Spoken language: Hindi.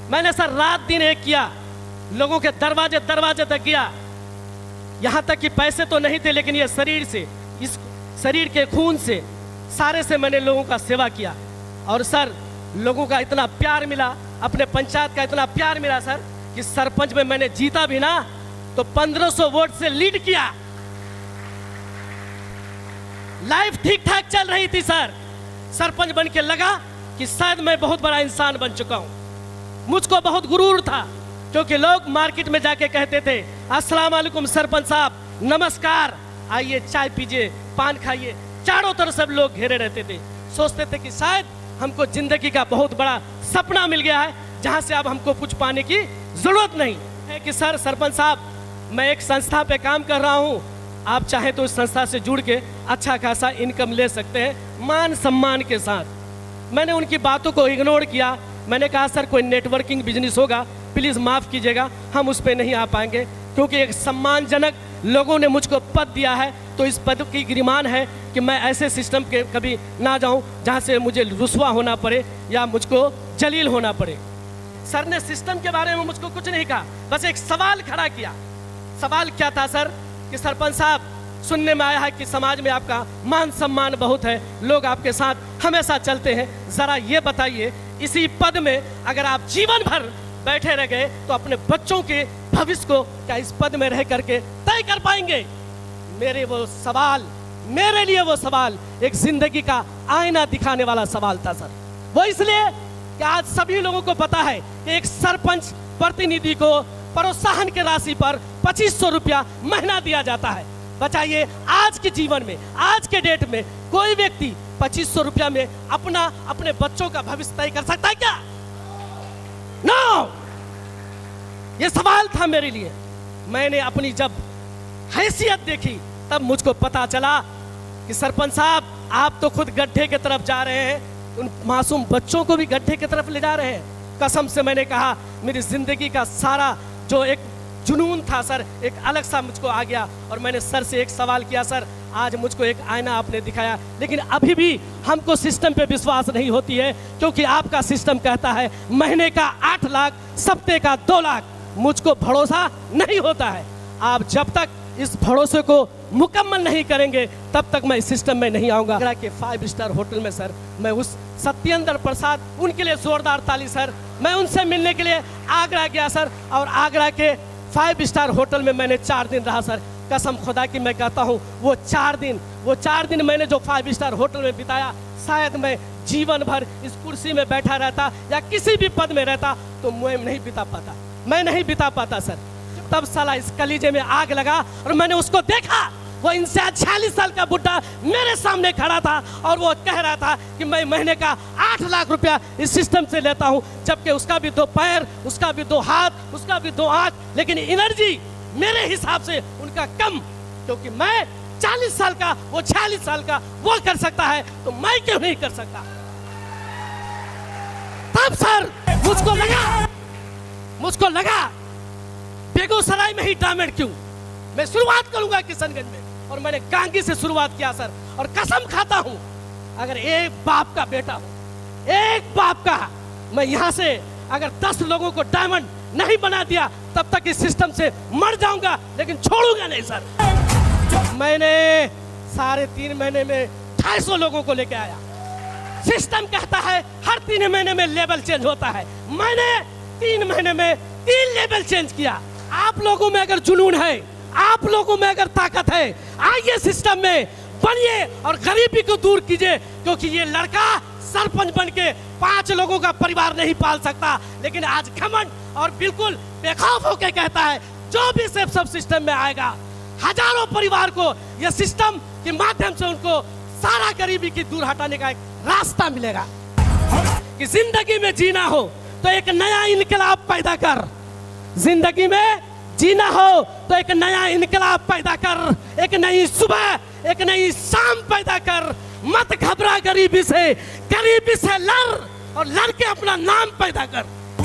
मैंने सर रात दिन एक किया, लोगों के दरवाजे दरवाजे तक गया। यहाँ तक कि पैसे तो नहीं थे, लेकिन ये शरीर से, इस शरीर के खून से, सारे से मैंने लोगों का सेवा किया। और सर लोगों का इतना प्यार मिला, अपने पंचायत का इतना प्यार मिला सर, कि सरपंच में मैंने जीता भी ना तो 1500 वोट से लीड किया। लाइफ ठीक ठाक चल रही थी सर। सरपंच बन के लगा कि शायद मैं बहुत बड़ा इंसान बन चुका हूं। मुझको बहुत गुरूर था, क्योंकि लोग मार्केट में जाके कहते थे, अस्सलाम वालेकुम सरपंच साहब, नमस्कार, आइए चाय पीजिए, पान खाइए। चारों तरफ सब लोग घेरे रहते थे। सोचते थे कि शायद हमको जिंदगी का बहुत बड़ा सपना मिल गया है, जहां से अब हमको कुछ पाने की जरूरत नहीं है। कि सर सरपंच साहब, मैं एक संस्था पे काम कर रहा हूं, आप चाहे तो इस संस्था से जुड़ के अच्छा खासा इनकम ले सकते हैं मान सम्मान के साथ। मैंने उनकी बातों को इग्नोर किया। मैंने कहा सर कोई नेटवर्किंग बिजनेस होगा, प्लीज़ माफ़ कीजिएगा, हम उस पर नहीं आ पाएंगे, क्योंकि एक सम्मानजनक लोगों ने मुझको पद दिया है, तो इस पद की गिरमान है कि मैं ऐसे सिस्टम के कभी ना जाऊं जहां से मुझे रुस्वा होना पड़े या मुझको जलील होना पड़े। सर ने सिस्टम के बारे में मुझको कुछ नहीं कहा, बस एक सवाल खड़ा किया। सवाल क्या था सर? कि सरपंच साहब, सुनने में आया है कि समाज में आपका मान सम्मान बहुत है, लोग आपके साथ हमेशा चलते हैं, ज़रा ये बताइए, इसी पद में अगर आप जीवन भर बैठे रह गए तो अपने बच्चों के भविष्य को क्या इस पद में रह करके तय कर पाएंगे? मेरे लिए वो सवाल एक जिंदगी का आईना दिखाने वाला सवाल था सर। वो इसलिए कि आज सभी लोगों को पता है कि एक सरपंच प्रतिनिधि को प्रोत्साहन के राशि पर 2500 रुपया महीना दिया जाता है। बताइए, आज के जीवन में, आज के डेट में कोई व्यक्ति 2500 रुपया में अपने बच्चों का भविष्य तय कर सकता है क्या? नो! ये सवाल था मेरे लिए। मैंने अपनी जब हैसियत देखी तब मुझको पता चला कि सरपंच साहब, आप तो खुद गड्ढे की तरफ जा रहे हैं, उन मासूम बच्चों को भी गड्ढे की तरफ ले जा रहे हैं। कसम से मैंने कहा, मेरी जिंदगी का सारा जो एक जुनून था सर, एक अलग सा मुझको आ गया। और मैंने सर से एक सवाल किया, सर आज मुझको एक आईना आपने दिखाया, लेकिन अभी भी हमको सिस्टम पे विश्वास नहीं होती है, क्योंकि आपका सिस्टम कहता है महीने का 8 लाख, सप्ते का 2 लाख। मुझको भरोसा नहीं होता है। आप जब तक इस भरोसे को मुकम्मल नहीं करेंगे तब तक मैं इस सिस्टम में नहीं आऊँगा। आगरा के 5 स्टार होटल में सर, मैं उस सत्येंद्र प्रसाद, उनके लिए जोरदार ताली सर, मैं उनसे मिलने के लिए आगरा गया सर। और आगरा के 5 स्टार होटल में मैंने 4 दिन रहा सर। कसम खुदा की मैं कहता हूँ, वो 4 दिन मैंने जो 5 स्टार होटल में बिताया, शायद मैं जीवन भर इस कुर्सी में बैठा रहता या किसी भी पद में रहता तो मैं नहीं बिता पाता सर। तब साला इस कलीजे में आग लगा और मैंने उसको देखा। वो इनसे 46 साल का बुड्ढा मेरे सामने खड़ा था और वो कह रहा था कि मैं महीने का 8 लाख रुपया इस सिस्टम से लेता हूं, जबकि उसका भी 2 पैर, उसका भी 2 हाथ, उसका भी 2 आंख, लेकिन एनर्जी मेरे हिसाब से उनका कम, क्योंकि मैं 40 साल का, वो 46 साल का, वो कर सकता है तो मैं क्यों नहीं कर सकता? तब सर मुझको लगा बेगूसराय में ही डायमंड क्यों? मैं शुरुआत करूंगा किशनगंज में। और मैंने गांगी से शुरुआत किया सर। और कसम खाता हूं, अगर एक बाप का बेटा हूं, एक बाप का, मैं यहां से अगर 10 लोगों को डायमंड नहीं बना दिया तब तक इस सिस्टम से मर जाऊंगा, लेकिन छोड़ूंगा नहीं सर। मैंने 3.5 महीने में 250 लोगों को लेके आया। सिस्टम कहता है हर 3 महीने में लेवल चेंज होता है, मैंने 3 महीने में 3 लेवल चेंज किया। आप लोगों में अगर जुनून है, आप लोगों में अगर ताकत है, आइए सिस्टम में बनिए और गरीबी को दूर कीजिए, क्योंकि ये लड़का सरपंच बन के 5 लोगों का परिवार नहीं पाल सकता, लेकिन आज घमंड और बिल्कुल बेखौफ होकर कहता है जो भी सब सिस्टम में आएगा, हजारों परिवार को यह सिस्टम के माध्यम से उनको सारा गरीबी की दूर हटाने का एक रास्ता मिलेगा। कि जिंदगी में जीना हो तो एक नया इनकलाब पैदा कर, जिंदगी में जीना हो तो एक नया इनकलाब पैदा कर, एक नई सुबह, एक नई शाम पैदा कर। मत घबरा गरीबी से लड़ और लड़ के अपना नाम पैदा कर।